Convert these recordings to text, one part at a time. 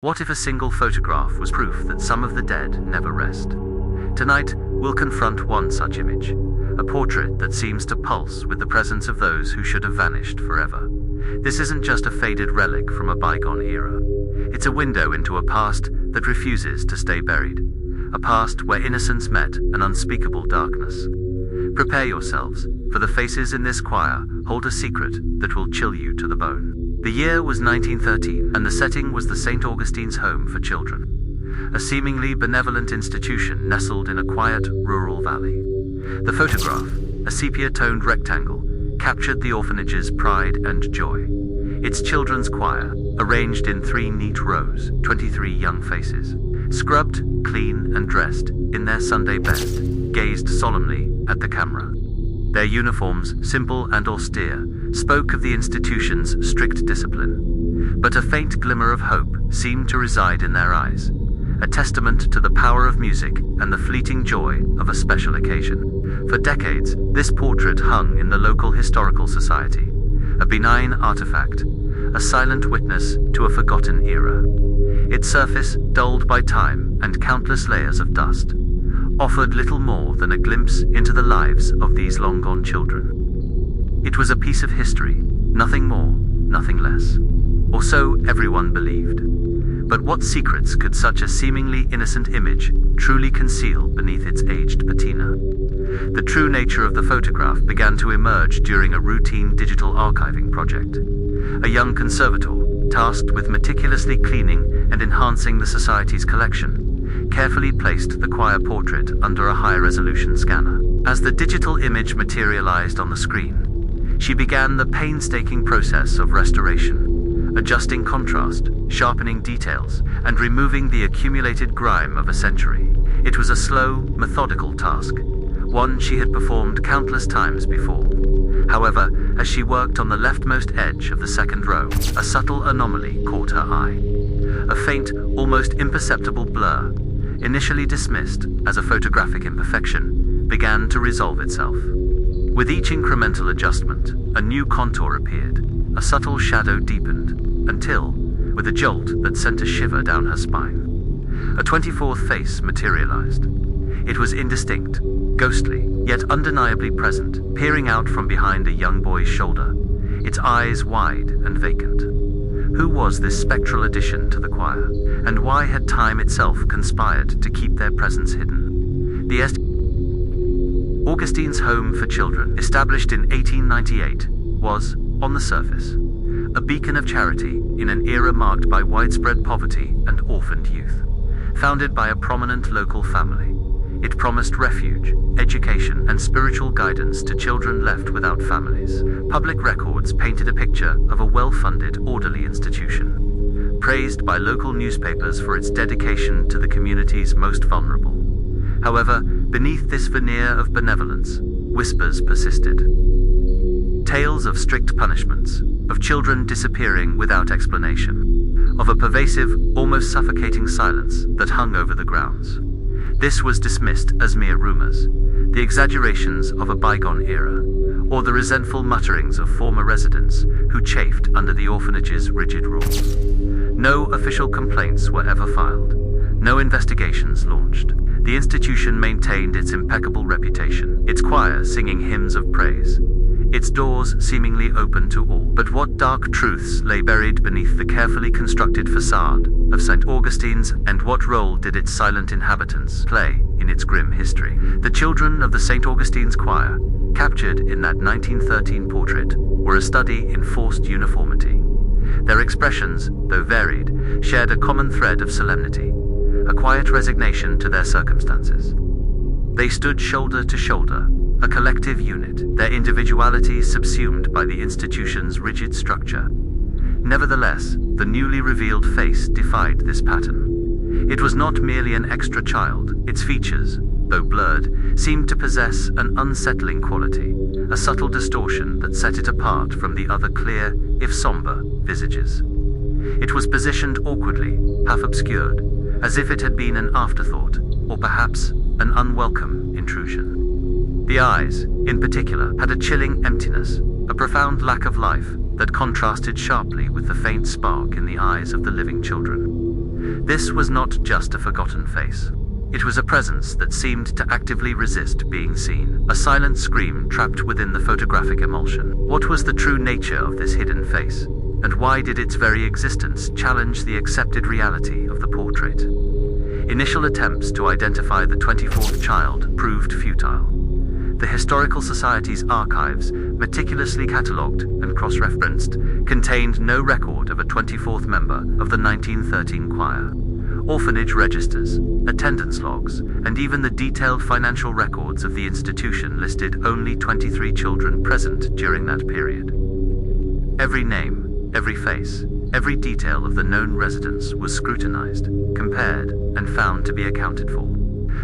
What if a single photograph was proof that some of the dead never rest? Tonight, we'll confront one such image, a portrait that seems to pulse with the presence of those who should have vanished forever. This isn't just a faded relic from a bygone era. It's a window into a past that refuses to stay buried, a past where innocence met an unspeakable darkness. Prepare yourselves, for the faces in this choir hold a secret that will chill you to the bone. The year was 1913, and the setting was the St. Augustine's Home for Children, a seemingly benevolent institution nestled in a quiet, rural valley. The photograph, a sepia-toned rectangle, captured the orphanage's pride and joy. Its children's choir, arranged in 3 neat rows, 23 young faces, scrubbed, clean, and dressed in their Sunday best, gazed solemnly at the camera. Their uniforms, simple and austere, spoke of the institution's strict discipline. But a faint glimmer of hope seemed to reside in their eyes, a testament to the power of music and the fleeting joy of a special occasion. For decades, this portrait hung in the local historical society, a benign artifact, a silent witness to a forgotten era. Its surface, dulled by time and countless layers of dust, offered little more than a glimpse into the lives of these long-gone children. It was a piece of history, nothing more, nothing less. Or so everyone believed. But what secrets could such a seemingly innocent image truly conceal beneath its aged patina? The true nature of the photograph began to emerge during a routine digital archiving project. A young conservator, tasked with meticulously cleaning and enhancing the society's collection, carefully placed the choir portrait under a high-resolution scanner. As the digital image materialized on the screen, she began the painstaking process of restoration, adjusting contrast, sharpening details, and removing the accumulated grime of a century. It was a slow, methodical task, one she had performed countless times before. However, as she worked on the leftmost edge of the second row, a subtle anomaly caught her eye. A faint, almost imperceptible blur, initially dismissed as a photographic imperfection, began to resolve itself. With each incremental adjustment, a new contour appeared, a subtle shadow deepened, until, with a jolt that sent a shiver down her spine, a 24th face materialized. It was indistinct, ghostly, yet undeniably present, peering out from behind a young boy's shoulder, its eyes wide and vacant. Who was this spectral addition to the choir, and why had time itself conspired to keep their presence hidden? The Augustine's Home for Children, established in 1898, was, on the surface, a beacon of charity in an era marked by widespread poverty and orphaned youth. Founded by a prominent local family, it promised refuge, education, and spiritual guidance to children left without families. Public records painted a picture of a well-funded, orderly institution, praised by local newspapers for its dedication to the community's most vulnerable. However, beneath this veneer of benevolence, whispers persisted. Tales of strict punishments, of children disappearing without explanation, of a pervasive, almost suffocating silence that hung over the grounds. This was dismissed as mere rumors, the exaggerations of a bygone era, or the resentful mutterings of former residents who chafed under the orphanage's rigid rules. No official complaints were ever filed, no investigations launched. The institution maintained its impeccable reputation, its choir singing hymns of praise, its doors seemingly open to all. But what dark truths lay buried beneath the carefully constructed façade of St. Augustine's, and what role did its silent inhabitants play in its grim history? The children of the St. Augustine's choir, captured in that 1913 portrait, were a study in forced uniformity. Their expressions, though varied, shared a common thread of solemnity, a quiet resignation to their circumstances. They stood shoulder to shoulder, a collective unit, their individuality subsumed by the institution's rigid structure. Nevertheless, the newly revealed face defied this pattern. It was not merely an extra child. Its features, though blurred, seemed to possess an unsettling quality, a subtle distortion that set it apart from the other clear, if somber, visages. It was positioned awkwardly, half obscured, as if it had been an afterthought, or perhaps an unwelcome intrusion. The eyes, in particular, had a chilling emptiness, a profound lack of life that contrasted sharply with the faint spark in the eyes of the living children. This was not just a forgotten face. It was a presence that seemed to actively resist being seen, a silent scream trapped within the photographic emulsion. What was the true nature of this hidden face, and why did its very existence challenge the accepted reality of the portrait? Initial attempts to identify the 24th child proved futile. The Historical Society's archives, meticulously catalogued and cross-referenced, contained no record of a 24th member of the 1913 choir. Orphanage registers, attendance logs, and even the detailed financial records of the institution listed only 23 children present during that period. Every name, every face, every detail of the known residents was scrutinized, compared, and found to be accounted for.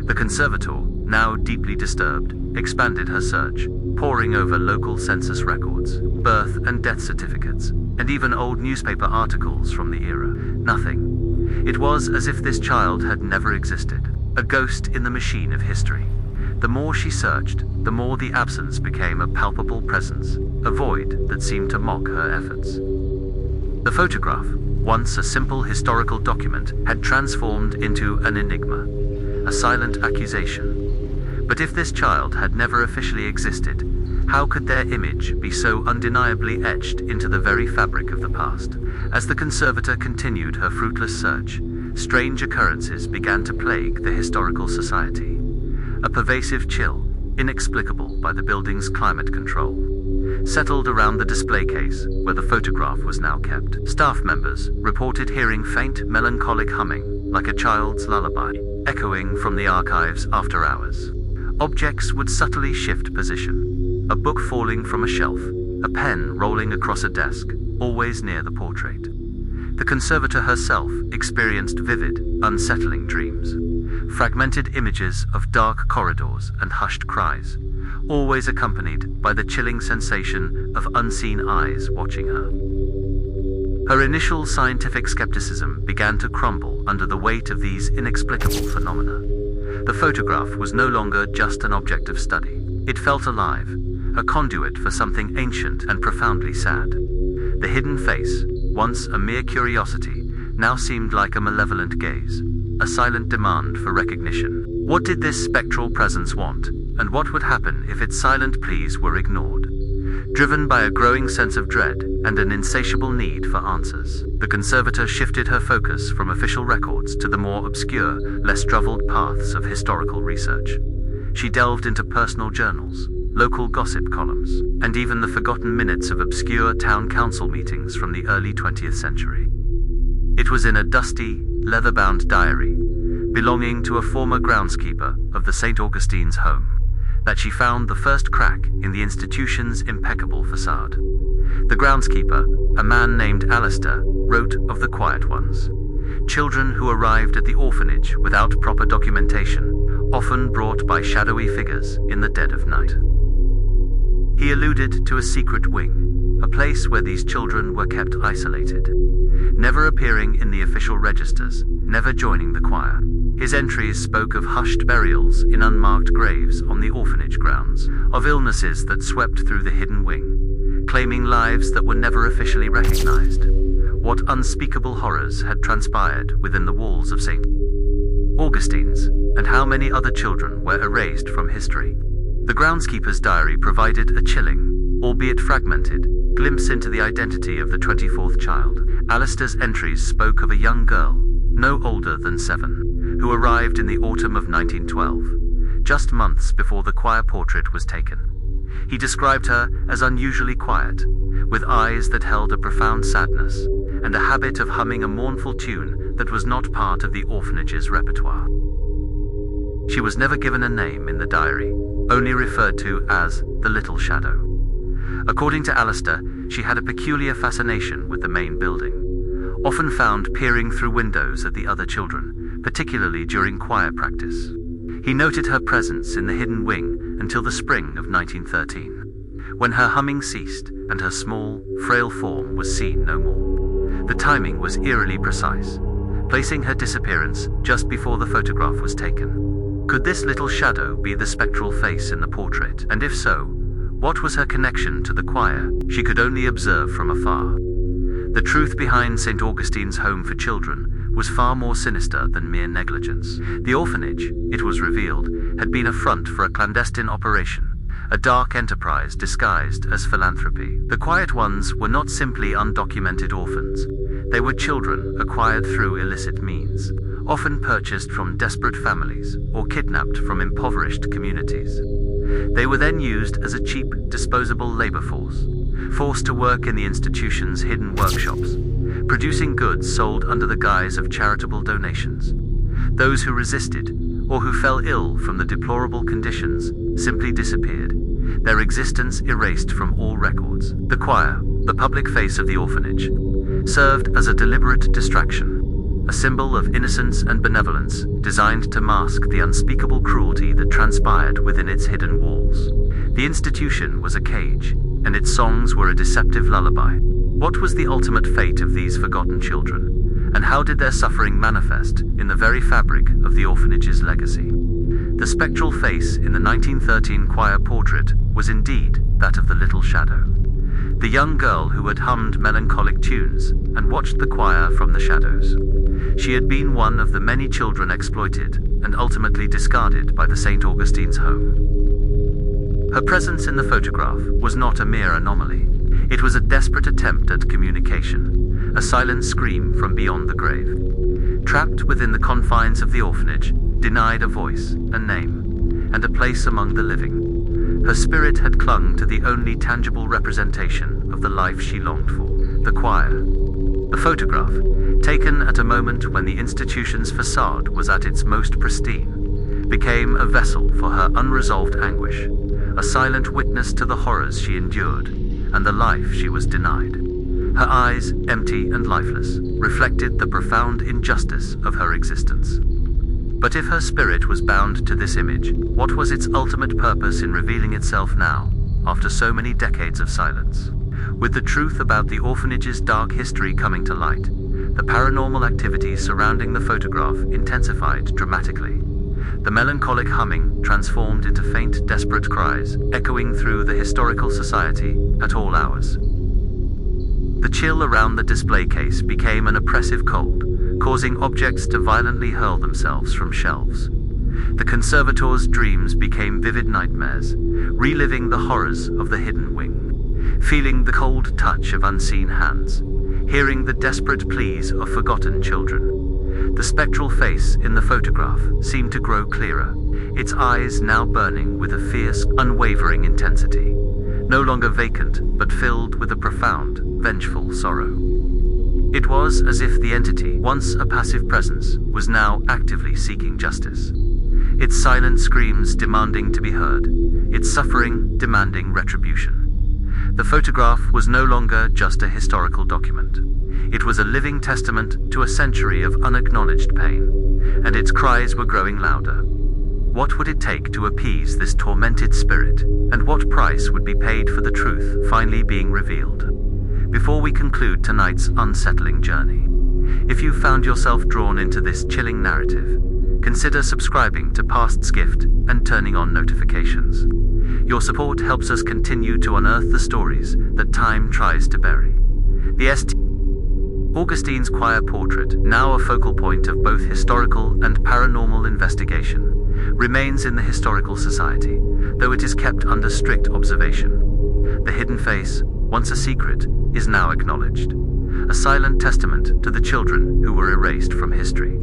The conservator, now deeply disturbed, expanded her search, poring over local census records, birth and death certificates, and even old newspaper articles from the era. Nothing. It was as if this child had never existed, a ghost in the machine of history. The more she searched, the more the absence became a palpable presence, a void that seemed to mock her efforts. The photograph, once a simple historical document, had transformed into an enigma, a silent accusation. But if this child had never officially existed, how could their image be so undeniably etched into the very fabric of the past? As the conservator continued her fruitless search, strange occurrences began to plague the Historical Society. A pervasive chill, inexplicable by the building's climate control, settled around the display case where the photograph was now kept. Staff members reported hearing faint, melancholic humming, like a child's lullaby, echoing from the archives after hours. Objects would subtly shift position. A book falling from a shelf, a pen rolling across a desk, always near the portrait. The conservator herself experienced vivid, unsettling dreams. Fragmented images of dark corridors and hushed cries, always accompanied by the chilling sensation of unseen eyes watching her. Her initial scientific skepticism began to crumble under the weight of these inexplicable phenomena. The photograph was no longer just an object of study. It felt alive, a conduit for something ancient and profoundly sad. The hidden face, once a mere curiosity, now seemed like a malevolent gaze, a silent demand for recognition. What did this spectral presence want, and what would happen if its silent pleas were ignored? Driven by a growing sense of dread and an insatiable need for answers, the conservator shifted her focus from official records to the more obscure, less traveled paths of historical research. She delved into personal journals, local gossip columns, and even the forgotten minutes of obscure town council meetings from the early 20th century. It was in a dusty, leather-bound diary, belonging to a former groundskeeper of the St. Augustine's Home, that she found the first crack in the institution's impeccable façade. The groundskeeper, a man named Alistair, wrote of the quiet ones. Children who arrived at the orphanage without proper documentation, often brought by shadowy figures in the dead of night. He alluded to a secret wing, a place where these children were kept isolated, never appearing in the official registers, never joining the choir. His entries spoke of hushed burials in unmarked graves on the orphanage grounds, of illnesses that swept through the hidden wing, claiming lives that were never officially recognized. What unspeakable horrors had transpired within the walls of St. Augustine's, and how many other children were erased from history. The groundskeeper's diary provided a chilling, albeit fragmented, glimpse into the identity of the 24th child. Alistair's entries spoke of a young girl, no older than 7, who arrived in the autumn of 1912, just months before the choir portrait was taken. He described her as unusually quiet, with eyes that held a profound sadness, and a habit of humming a mournful tune that was not part of the orphanage's repertoire. She was never given a name in the diary, only referred to as the Little Shadow. According to Alistair, she had a peculiar fascination with the main building, often found peering through windows at the other children, particularly during choir practice. He noted her presence in the hidden wing until the spring of 1913, when her humming ceased and her small, frail form was seen no more. The timing was eerily precise, placing her disappearance just before the photograph was taken. Could this little shadow be the spectral face in the portrait? And if so, what was her connection to the choir she could only observe from afar? The truth behind St. Augustine's Home for Children was far more sinister than mere negligence. The orphanage, it was revealed, had been a front for a clandestine operation, a dark enterprise disguised as philanthropy. The quiet ones were not simply undocumented orphans. They were children acquired through illicit means, often purchased from desperate families or kidnapped from impoverished communities. They were then used as a cheap, disposable labor force, forced to work in the institution's hidden workshops, producing goods sold under the guise of charitable donations. Those who resisted, or who fell ill from the deplorable conditions, simply disappeared, their existence erased from all records. The choir, the public face of the orphanage, served as a deliberate distraction, a symbol of innocence and benevolence designed to mask the unspeakable cruelty that transpired within its hidden walls. The institution was a cage, and its songs were a deceptive lullaby. What was the ultimate fate of these forgotten children, and how did their suffering manifest in the very fabric of the orphanage's legacy? The spectral face in the 1913 choir portrait was indeed that of the little shadow, the young girl who had hummed melancholic tunes and watched the choir from the shadows. She had been one of the many children exploited and ultimately discarded by the St. Augustine's Home. Her presence in the photograph was not a mere anomaly. It was a desperate attempt at communication, a silent scream from beyond the grave. Trapped within the confines of the orphanage, denied a voice, a name, and a place among the living, her spirit had clung to the only tangible representation of the life she longed for, the choir. The photograph, taken at a moment when the institution's façade was at its most pristine, became a vessel for her unresolved anguish, a silent witness to the horrors she endured and the life she was denied. Her eyes, empty and lifeless, reflected the profound injustice of her existence. But if her spirit was bound to this image, what was its ultimate purpose in revealing itself now, after so many decades of silence? With the truth about the orphanage's dark history coming to light, the paranormal activities surrounding the photograph intensified dramatically. The melancholic humming transformed into faint, desperate cries, echoing through the historical society at all hours. The chill around the display case became an oppressive cold, causing objects to violently hurl themselves from shelves. The conservator's dreams became vivid nightmares, reliving the horrors of the hidden wing, feeling the cold touch of unseen hands, hearing the desperate pleas of forgotten children. The spectral face in the photograph seemed to grow clearer, its eyes now burning with a fierce, unwavering intensity, no longer vacant but filled with a profound, vengeful sorrow. It was as if the entity, once a passive presence, was now actively seeking justice. Its silent screams demanding to be heard, its suffering demanding retribution. The photograph was no longer just a historical document. It was a living testament to a century of unacknowledged pain, and its cries were growing louder. What would it take to appease this tormented spirit, and what price would be paid for the truth finally being revealed? Before we conclude tonight's unsettling journey, if you found yourself drawn into this chilling narrative, consider subscribing to Past's Gift and turning on notifications. Your support helps us continue to unearth the stories that time tries to bury. The St. Augustine's choir portrait, now a focal point of both historical and paranormal investigation, remains in the Historical Society, though it is kept under strict observation. The hidden face, once a secret, is now acknowledged, a silent testament to the children who were erased from history.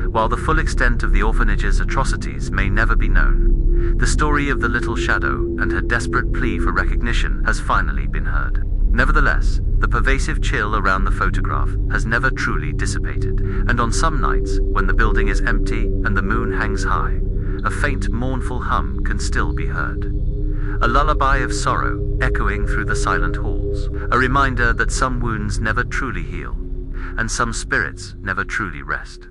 While the full extent of the orphanage's atrocities may never be known, the story of the little shadow and her desperate plea for recognition has finally been heard. Nevertheless, the pervasive chill around the photograph has never truly dissipated, and on some nights, when the building is empty and the moon hangs high, a faint mournful hum can still be heard. A lullaby of sorrow echoing through the silent halls, a reminder that some wounds never truly heal, and some spirits never truly rest.